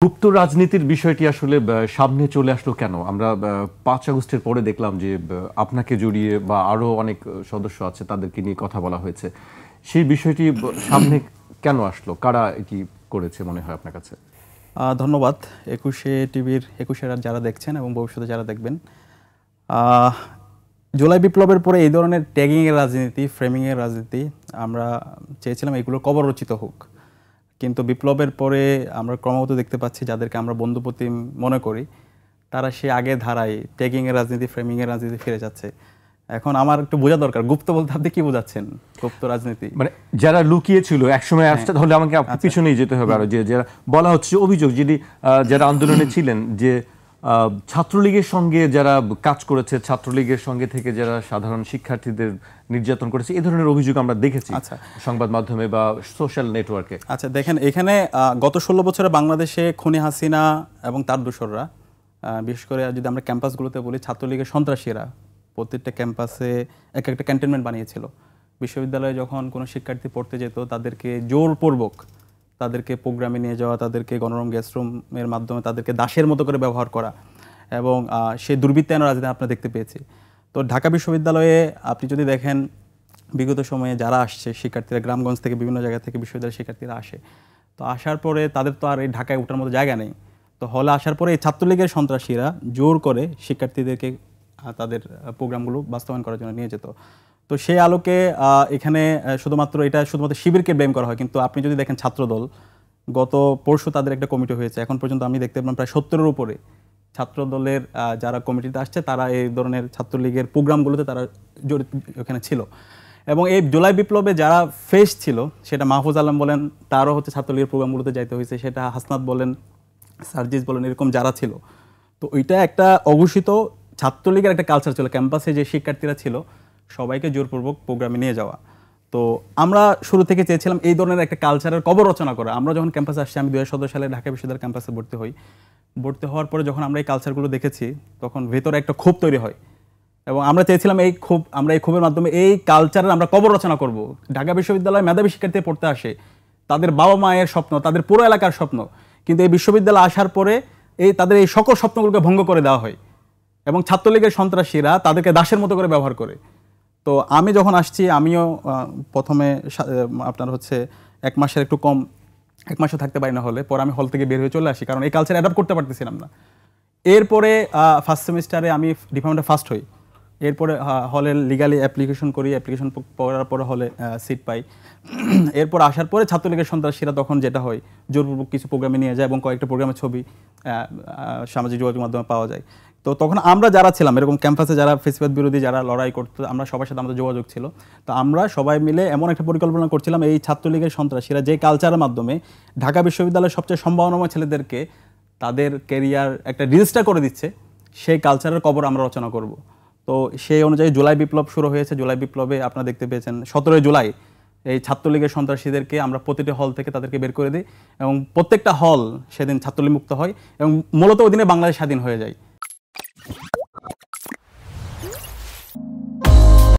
গুপ্ত রাজনীতির বিষয়টি আসলে সামনে চলে আসলো কেন? আমরা ৫ আগস্টের পরে দেখলাম যে আপনাকে জড়িয়ে বা আরো অনেক সদস্য আছে তাদেরকে নিয়ে কথা বলা হয়েছে। সেই বিষয়টি সামনে কেন আসলো? কারা এটি করেছে মনে হয় আপনার কাছে? ধন্যবাদ। ২১শে টিভির ২১শে রাত যারা দেখছেন এবং ভবিষ্যতে যারা দেখবেন, আহ, জুলাই বিপ্লবের পরে এই ধরনের ট্যাগিংয়ের রাজনীতি, ফ্রেমিংয়ের রাজনীতি আমরা চেয়েছিলাম এগুলো কবররচিত হোক। কিন্তু বিপ্লবের পরে আমরা ক্রমাগত দেখতে পাচ্ছি যাদেরকে আমরা বন্ধুপ্রতিম মনে করি তারা সে আগের ধারায় ট্যাগিংয়ের রাজনীতি, ফ্রেমিংয়ের রাজনীতি ফিরে যাচ্ছে। এখন আমার একটু বোঝা দরকার, গুপ্ত বলতে আপনি কি বোঝাচ্ছেন? গুপ্ত রাজনীতি মানে যারা লুকিয়ে ছিল একসময় আসতে হলে আমাকে পিছনেই যেতে হবে। আরো যে যারা বলা হচ্ছে অভিযোগ, যিনি যারা আন্দোলনে ছিলেন, যে ছাত্রলীগের সঙ্গে যারা কাজ করেছে, ছাত্রলীগের সঙ্গে থেকে যারা সাধারণ শিক্ষার্থীদের নির্যাতন করেছে, এই ধরনের অভিযোগ আমরা দেখেছি সংবাদ মাধ্যমে বা সোশ্যাল নেটওয়ার্কে। আচ্ছা দেখেন, এখানে গত ১৬ বছরে বাংলাদেশে খুনি হাসিনা এবং তার দোসররা, বিশেষ করে যদি আমরা ক্যাম্পাসগুলোতে বলি, ছাত্রলীগের সন্ত্রাসীরা প্রত্যেকটা ক্যাম্পাসে এক একটা ক্যান্টনমেন্ট বানিয়েছিল। বিশ্ববিদ্যালয়ে যখন কোনো শিক্ষার্থী পড়তে যেত তাদেরকে জোরপূর্বক তাদেরকে প্রোগ্রামে নিয়ে যাওয়া, তাদেরকে গণরুম গ্যাস রুমের মাধ্যমে তাদেরকে দাসের মতো করে ব্যবহার করা এবং সেই দুর্বৃত্তায়ন রাজনীতি আমরা দেখতে পেয়েছি। তো ঢাকা বিশ্ববিদ্যালয়ে আপনি যদি দেখেন বিগত সময়ে যারা আসছে শিক্ষার্থীরা, গ্রামগঞ্জ থেকে বিভিন্ন জায়গা থেকে বিশ্ববিদ্যালয়ের শিক্ষার্থীরা আসে, তো আসার পরে তাদের তো আর এই ঢাকায় ওঠার মতো জায়গা নেই। তো হলে আসার পরে এই ছাত্রলীগের সন্ত্রাসীরা জোর করে শিক্ষার্থীদেরকে তাদের প্রোগ্রামগুলো বাস্তবায়ন করার জন্য নিয়ে যেত। তো সেই আলোকে এখানে শুধুমাত্র শিবিরকে ব্লেম করা হয়, কিন্তু আপনি যদি দেখেন ছাত্রদল, গত পরশু তাদের একটা কমিটি হয়েছে, এখন পর্যন্ত আমি দেখতে পেলাম প্রায় ৭০-এর উপরে ছাত্রদলের যারা কমিটিতে আসছে তারা এই ধরনের ছাত্রলীগের প্রোগ্রামগুলোতে তারা জড়িত ওখানে ছিল। এবং এই জুলাই বিপ্লবে যারা ফেস ছিল, সেটা মাহফুজ আলম বলেন, তারও হচ্ছে ছাত্রলীগের প্রোগ্রামগুলোতে যাইতে হয়েছে, সেটা হাসনাত বলেন, সার্জিস বলেন, এরকম যারা ছিল। তো ওইটা একটা অঘোষিত ছাত্রলীগের একটা কালচার ছিল, ক্যাম্পাসে যে শিক্ষার্থীরা ছিল সবাইকে জোরপূর্বক প্রোগ্রামে নিয়ে যাওয়া। তো আমরা শুরু থেকে চেয়েছিলাম এই ধরনের একটা কালচারের কবর রচনা করা। আমরা যখন ক্যাম্পাসে আসছি, আমি ২০১৭ সালে ঢাকা বিশ্ববিদ্যালয়ের ক্যাম্পাসে ভর্তি হই। ভর্তি হওয়ার পরে যখন আমরা এই কালচারগুলো দেখেছি তখন ভেতরে একটা ক্ষোভ তৈরি হয় এবং আমরা চেয়েছিলাম এই ক্ষোভের মাধ্যমে এই কালচারের আমরা কবর রচনা করব। ঢাকা বিশ্ববিদ্যালয়ে মেধাবী শিক্ষার্থী পড়তে আসে, তাদের বাবা মায়ের স্বপ্ন, তাদের পুরো এলাকার স্বপ্ন, কিন্তু এই বিশ্ববিদ্যালয়ে আসার পরে তাদের এই সকল স্বপ্নগুলোকে ভঙ্গ করে দেওয়া হয় এবং ছাত্রলীগের সন্ত্রাসীরা তাদেরকে দাসের মতো করে ব্যবহার করে। তো আমি যখন আসছি, আমিও প্রথমে আপনার হচ্ছে ১ মাসের একটু কম, ১ মাসও থাকতে পারি না হলে, পরে আমি হল থেকে বের হয়ে চলে আসি, কারণ এই কালচার অ্যাডাপ্ট করতে পারতেছিলাম না। এরপরে ফার্স্ট সেমিস্টারে আমি ডিপার্টমেন্টে ফার্স্ট হই। এরপরে হলে লিগালি অ্যাপ্লিকেশন করি, অ্যাপ্লিকেশন করার পরে হলে সিট পাই। এরপর আসার পরে ছাত্রলীগের সন্ত্রাসীরা তখন যেটা হয়, জোরপূর্বক কিছু প্রোগ্রামে নিয়ে যায় এবং কয়েকটা প্রোগ্রামের ছবি সামাজিক যোগাযোগ মাধ্যমে পাওয়া যায়। তো তখন আমরা যারা ছিলাম এরকম ক্যাম্পাসে, যারা ফেসিবাদ বিরোধী যারা লড়াই করতো, আমরা সবার সাথে আমাদের যোগাযোগ ছিল। তো আমরা সবাই মিলে এমন একটা পরিকল্পনা করছিলাম, এই ছাত্রলীগের সন্ত্রাসীরা যে কালচারের মাধ্যমে ঢাকা বিশ্ববিদ্যালয়ের সবচেয়ে সম্ভাবনাময় ছেলেদেরকে তাদের ক্যারিয়ার একটা রেজিস্টার করে দিচ্ছে, সেই কালচারের কবর আমরা রচনা করব। তো সেই অনুযায়ী জুলাই বিপ্লব শুরু হয়েছে। জুলাই বিপ্লবে আপনারা দেখতে পেয়েছেন ১৭ জুলাই এই ছাত্রলীগের সন্ত্রাসীদেরকে আমরা প্রতিটি হল থেকে তাদেরকে বের করে দিই এবং প্রত্যেকটা হল সেদিন ছাত্রলীগ মুক্ত হয় এবং মূলত ওই দিনে বাংলাদেশ স্বাধীন হয়ে যায়।